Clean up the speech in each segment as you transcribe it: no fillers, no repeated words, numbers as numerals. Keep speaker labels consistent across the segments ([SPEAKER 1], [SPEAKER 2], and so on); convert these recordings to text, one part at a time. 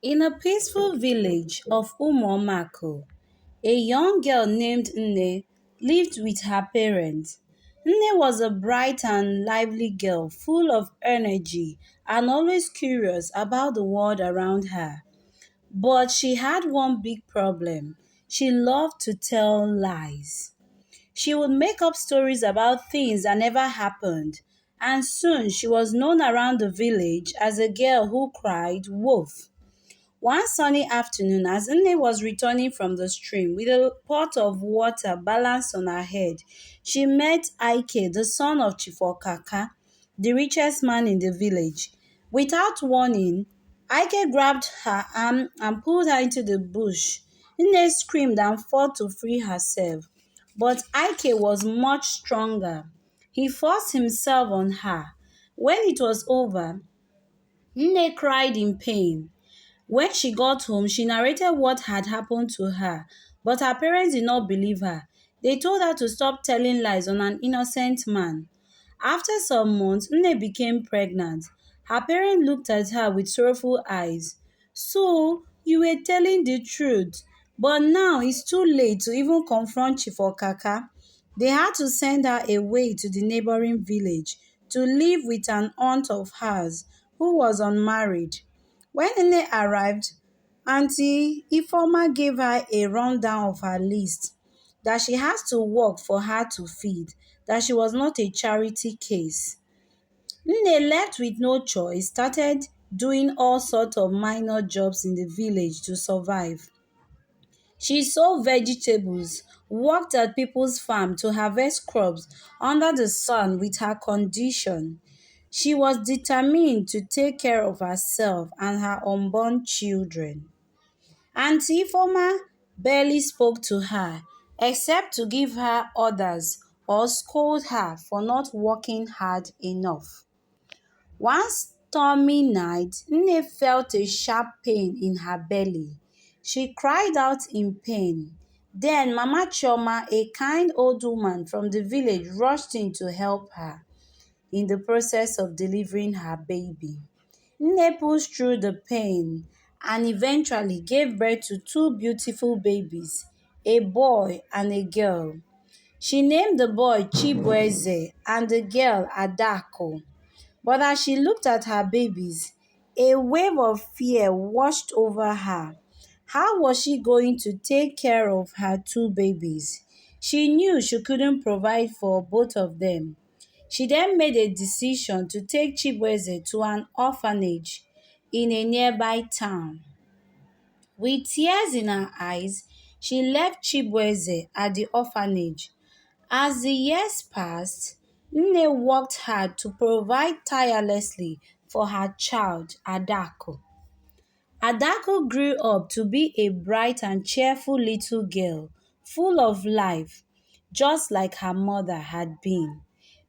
[SPEAKER 1] In a peaceful village of Umomako, a young girl named Nne lived with her parents. Nne was a bright and lively girl, full of energy and always curious about the world around her. But she had one big problem. She loved to tell lies. She would make up stories about things that never happened, and soon she was known around the village as a girl who cried wolf. One sunny afternoon, as Nne was returning from the stream with a pot of water balanced on her head, she met Ike, the son of Chifokaka, the richest man in the village. Without warning, Ike grabbed her arm and pulled her into the bush. Nne screamed and fought to free herself, but Ike was much stronger. He forced himself on her. When it was over, Nne cried in pain. When she got home, she narrated what had happened to her, but her parents did not believe her. They told her to stop telling lies on an innocent man. After some months, Nne became pregnant. Her parents looked at her with sorrowful eyes. So, you were telling the truth, but now it's too late to even confront Chifokaka. They had to send her away to the neighboring village to live with an aunt of hers who was unmarried. When Nne arrived, Auntie Ifoma gave her a rundown of her list, that she has to work for her to feed, that she was not a charity case. Nne, left with no choice, started doing all sorts of minor jobs in the village to survive. She sold vegetables, worked at people's farm to harvest crops under the sun with her condition. She was determined to take care of herself and her unborn children. Auntie Ifoma barely spoke to her, except to give her orders or scold her for not working hard enough. One stormy night, Nne felt a sharp pain in her belly. She cried out in pain. Then Mama Chioma, a kind old woman from the village, rushed in to help her in the process of delivering her baby. Nne pushed through the pain and eventually gave birth to two beautiful babies, a boy and a girl. She named the boy Chibueze and the girl Adako. But as she looked at her babies, a wave of fear washed over her. How was she going to take care of her two babies? She knew she couldn't provide for both of them. She then made a decision to take Chibueze to an orphanage in a nearby town. With tears in her eyes, she left Chibueze at the orphanage. As the years passed, Nne worked hard to provide tirelessly for her child, Adako. Adako grew up to be a bright and cheerful little girl, full of life, just like her mother had been.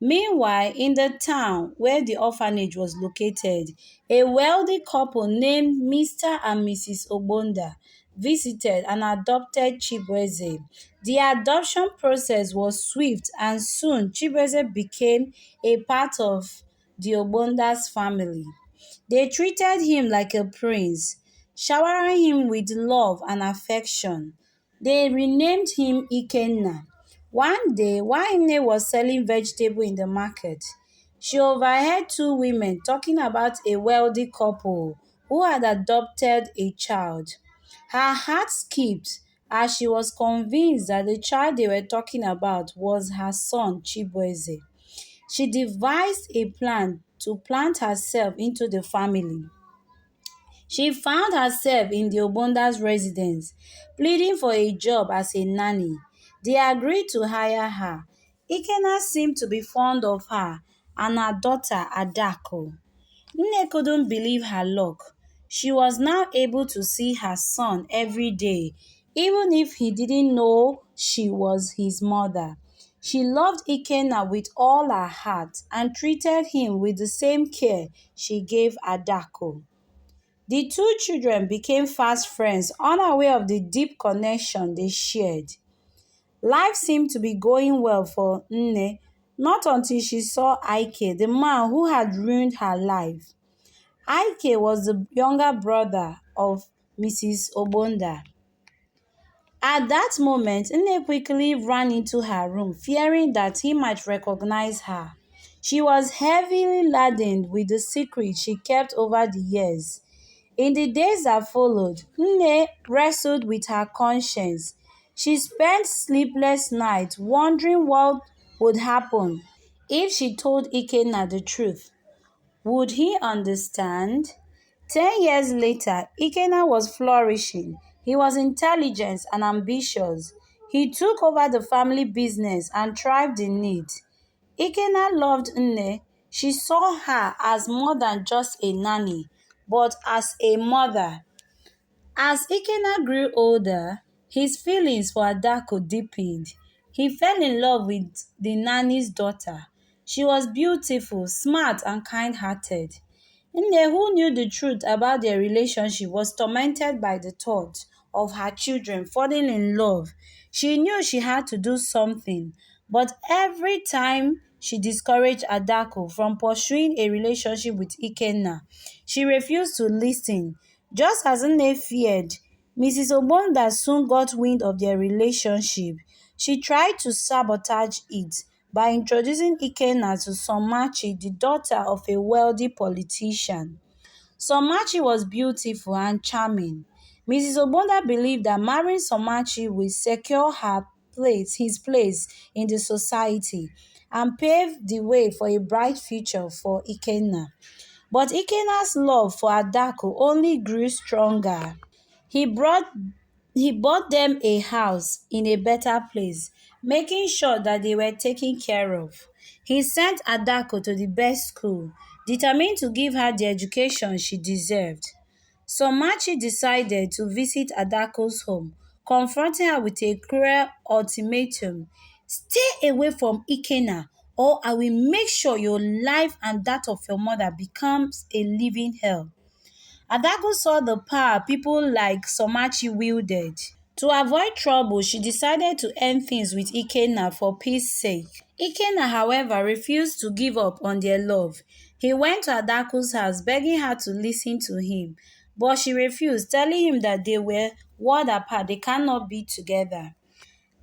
[SPEAKER 1] Meanwhile, in the town where the orphanage was located, a wealthy couple named Mr. and Mrs. Obonda visited and adopted Chibueze. The adoption process was swift, and soon Chibueze became a part of the Obonda's family. They treated him like a prince, showering him with love and affection. They renamed him Ikenna. One day, while Nne was selling vegetables in the market, she overheard two women talking about a wealthy couple who had adopted a child. Her heart skipped as she was convinced that the child they were talking about was her son Chibueze. She devised a plan to plant herself into the family. She found herself in the Obonda's residence, pleading for a job as a nanny. They agreed to hire her. Ikenna seemed to be fond of her and her daughter Adako. Nne couldn't believe her luck. She was now able to see her son every day, even if he didn't know she was his mother. She loved Ikenna with all her heart and treated him with the same care she gave Adako. The two children became fast friends, unaware of the deep connection they shared. Life seemed to be going well for Nne, not until she saw Ike, the man who had ruined her life. Ike was the younger brother of Mrs. Obonda. At that moment, Nne quickly ran into her room, fearing that he might recognize her. She was heavily laden with the secret she kept over the years. In the days that followed, Nne wrestled with her conscience. She spent sleepless nights wondering what would happen if she told Ikenna the truth. Would he understand? 10 years later, Ikenna was flourishing. He was intelligent and ambitious. He took over the family business and thrived in it. Ikenna loved Nne. She saw her as more than just a nanny, but as a mother. As Ikenna grew older, his feelings for Adako deepened. He fell in love with the nanny's daughter. She was beautiful, smart, and kind-hearted. Nne, who knew the truth about their relationship, was tormented by the thought of her children falling in love. She knew she had to do something, but every time she discouraged Adako from pursuing a relationship with Ikenna, she refused to listen. Just as Nne feared, Mrs. Obonda soon got wind of their relationship. She tried to sabotage it by introducing Ikenna to Somachi, the daughter of a wealthy politician. Somachi was beautiful and charming. Mrs. Obonda believed that marrying Somachi would secure his place in the society and pave the way for a bright future for Ikenna. But Ikenna's love for Adako only grew stronger. He brought he bought them a house in a better place, making sure that they were taken care of. He sent Adako to the best school, determined to give her the education she deserved. Somachi decided to visit Adako's home, confronting her with a cruel ultimatum. Stay away from Ikenna, or I will make sure your life and that of your mother becomes a living hell. Adako saw the power people like Somachi wielded. To avoid trouble, she decided to end things with Ikenna for peace sake. Ikenna, however, refused to give up on their love. He went to Adako's house, begging her to listen to him, but she refused, telling him that they were worlds apart, they cannot be together.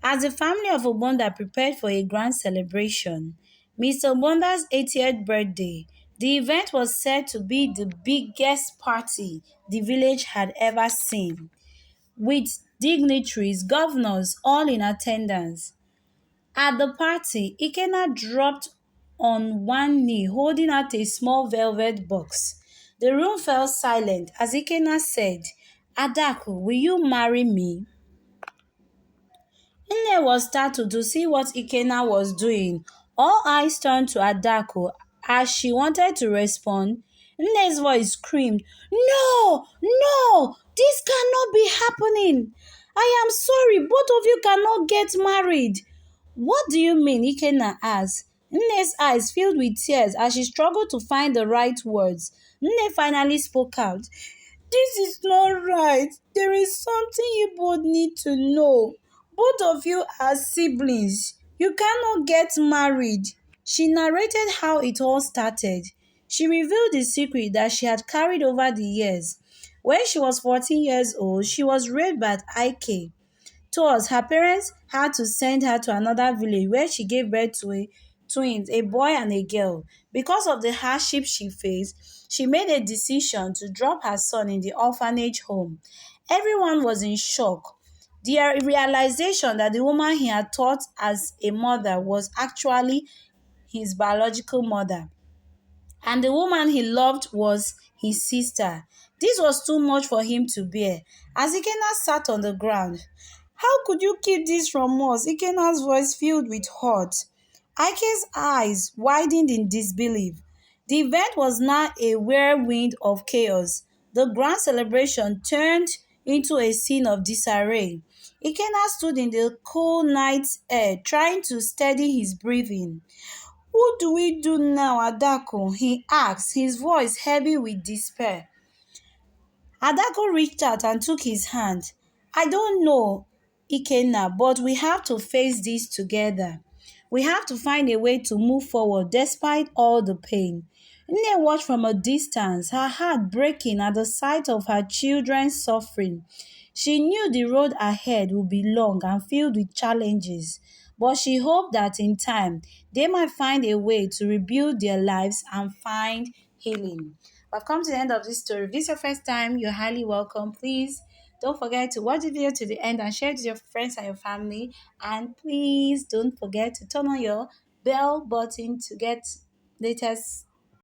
[SPEAKER 1] As the family of Obonda prepared for a grand celebration, Mr. Obonda's 80th birthday, the event was said to be the biggest party the village had ever seen, with dignitaries, governors, all in attendance. At the party, Ikenna dropped on one knee, holding out a small velvet box. The room fell silent as Ikenna said, Adaku, will you marry me? Nne was startled to see what Ikenna was doing. All eyes turned to Adako. As she wanted to respond, Nne's voice screamed, No! No! This cannot be happening! I am sorry, both of you cannot get married. What do you mean? Ikenna asked. Nne's eyes filled with tears as she struggled to find the right words. Nne finally spoke out. This is not right. There is something you both need to know. Both of you are siblings. You cannot get married. She narrated how it all started. She revealed the secret that she had carried over the years. When she was 14 years old, she was raped by Ike. Towards her parents had to send her to another village where she gave birth to twins, a boy and a girl. Because of the hardship she faced, she made a decision to drop her son in the orphanage home. Everyone was in shock. The realization that the woman he had taught as a mother was actually his biological mother, and the woman he loved was his sister. This was too much for him to bear. As Ikenna sat on the ground, How could you keep this from us? Ikenna's voice filled with hurt. Ike's eyes widened in disbelief. The event was now a whirlwind of chaos. The grand celebration turned into a scene of disarray. Ikenna stood in the cool night air, trying to steady his breathing. What do we do now, Adako? He asked, his voice heavy with despair. Adako reached out and took his hand. I don't know, Ikenna, but we have to face this together. We have to find a way to move forward despite all the pain. Nne watched from a distance, her heart breaking at the sight of her children's suffering. She knew the road ahead would be long and filled with challenges, but she hoped that in time they might find a way to rebuild their lives and find healing. I've come to the end of this story. If this is your first time, you're highly welcome. Please don't forget to watch the video to the end and share it with your friends and your family. And please don't forget to turn on your bell button to get latest